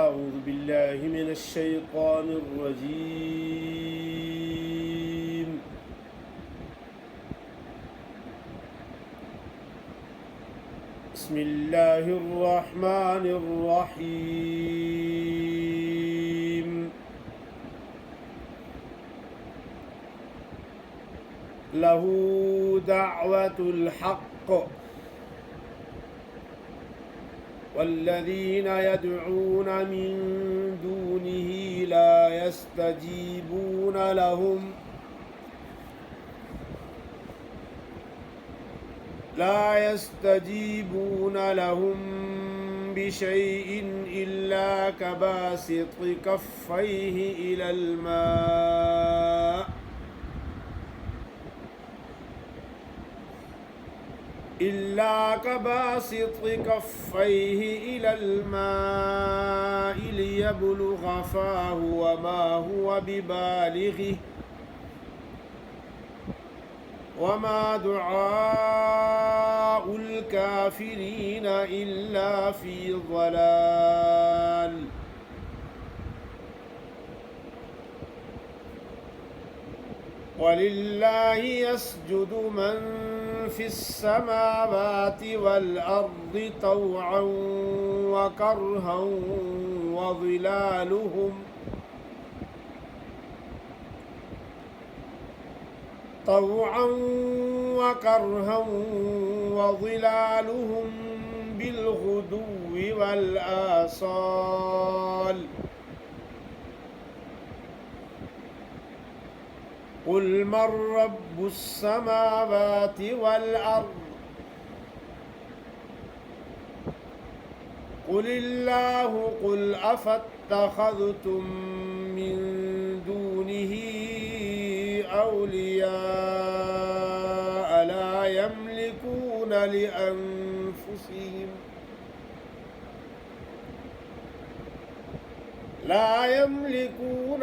أعوذ بالله من الشيطان الرجيم بسم الله الرحمن الرحيم له دعوة الحق والذين يدعون من دونه لا يستجيبون لهم بشيء إلا كباسط كفيه إلى الماء ليبلغ فاه وما هو ببالغه وما دعاء الكافرين إلا في ضلال ولله يسجد من في السماوات والأرض طوعا وكرها وظلالهم بالغدو والآصال قل من رب السماوات والأرض قل الله قل أفاتخذتم من دونه أولياء لا يملكون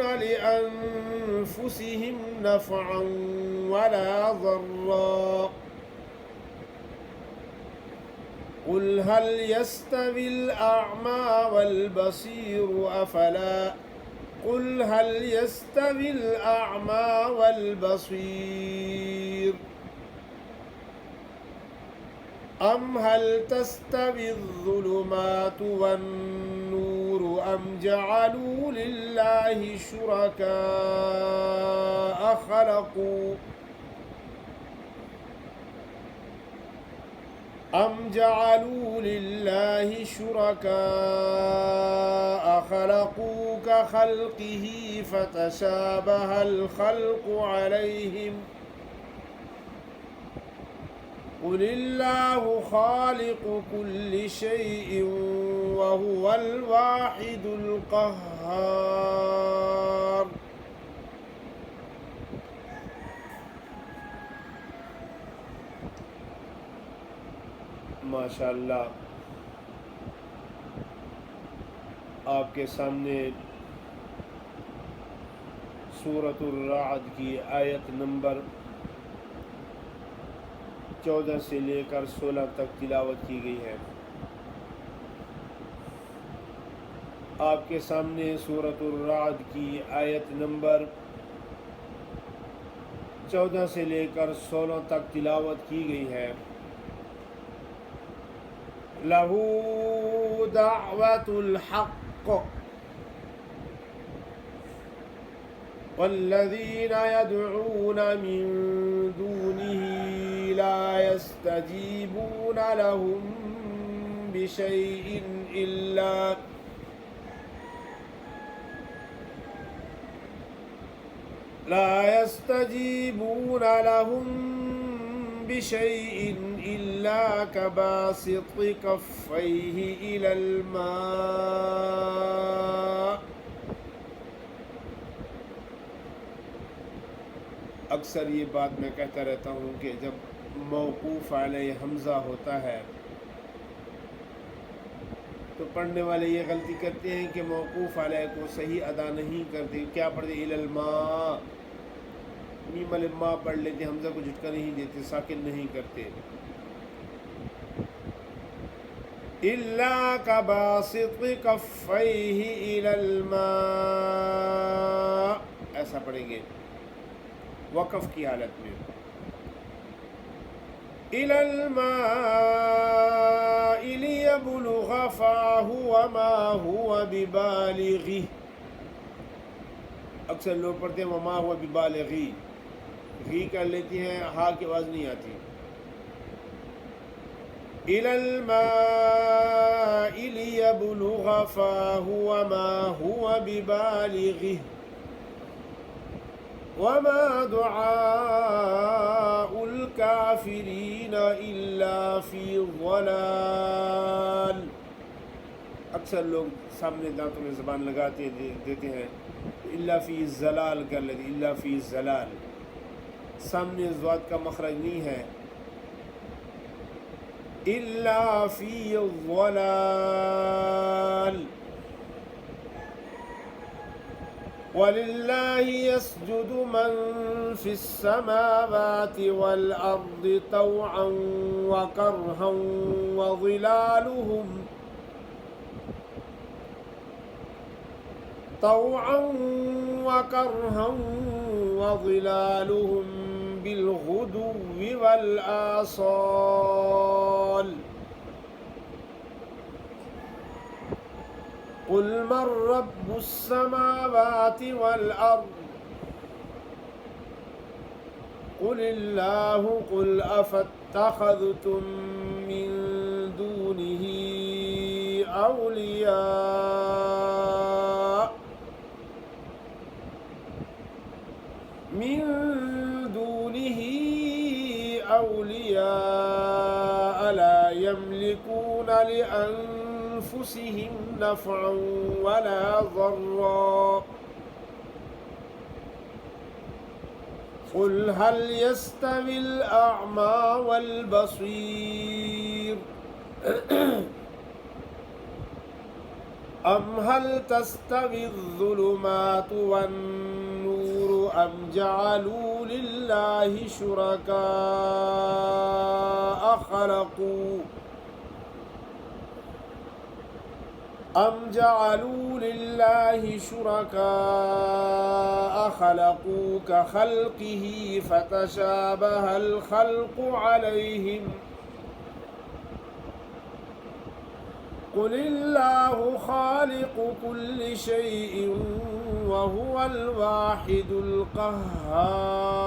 لأنفسهم نفعا ولا ضرا قل هل يستوي الأعمى والبصير أم هل تستوي الظلمات والنور أم جعلوا لله شركاء خلقوا كخلقه فتشابه الخلق عليهم قل الله خالق كل شيء وهو الواحد القهار माशाअल्लाह आपके सामने सूरतुर राअद की आयत नंबर 14 से लेकर 16 तक तिलावत की गई है। आपके सामने सूरतुर राअद की आयत नंबर 14 से लेकर 16 तक तिलावत की गई है। लहू दाअवतुल हक़ वल्लज़ीना यदऊना मिन दूनिही ला यस्तजीबूना लहुम बिशैइन इल्ला कबासित कफ़ैहि इलल माँ। अक्सर ये बात मैं कहता रहता हूँ कि जब मौक़ूफ़ अलैहि हमज़ा होता है तो पढ़ने वाले ये गलती करते हैं कि मौक़ूफ़ अलैहि को सही अदा नहीं करते। क्या पढ़ते? इलल माँ, मीम अलिफ माँ पढ़ लेते, हमज़ा को झटका नहीं देते, साकिन नहीं करते। इल्ला का बासित कफ़ैहि इलल मा, ऐसा पढ़ेंगे वक़फ़ की हालत में। इलल माइ लियबलुग़ फ़ाहु वमा हुवा बिबालिग़ि, अक्सर लोग पढ़ते हैं वमा हुवा बिबालिग़ि, गी कर लेती हैं, हा की आवाज़ नहीं आती। इलल माइ लियबलुग़ फ़ाहु वमा हुवा बिबालिग़ि वमा दुआउल काफिरीन इल्ला फ़ी ज़लाल। अक्सर लोग सामने दांतों में ज़बान लगाते देते हैं, इल्ला फ़ी ज़लाल कर लेते, इल्ला फ़ी ज़लाल, सामने ज़ाद का मखरज नहीं है, इल्ला फ़ी ज़लाल। वलिल्लाहि यसजुदु मन फ़िस्समावाति वल अर्दि तौअन व करहन व ज़िलालुहुम बिलगुदुव्वि वल आसाल। कुल मन रब्बुस समावाति वल अर्द कुलिल्लाहु कुल अफ़त्तख़ज़्तुम मिन दूनिही औलिया ला यमलिकून लिअन्फुसिहिम नफ़अन वला ज़र्रा। क़ुल हल यस्तविल अअमा वल बसीर अम हल तस्तविज़्ज़ुलुमातु वन्नूरु अम जअलू लिल्लाहि शुरकाअ ख़लक़ू कख़ल्क़िही फ़तशाबहल ख़ल्क़ु अलैहिम क़ुलिल्लाहु ख़ालिक़ु कुल्लि शैइन व हुवल वाहिदुल क़ह्हार।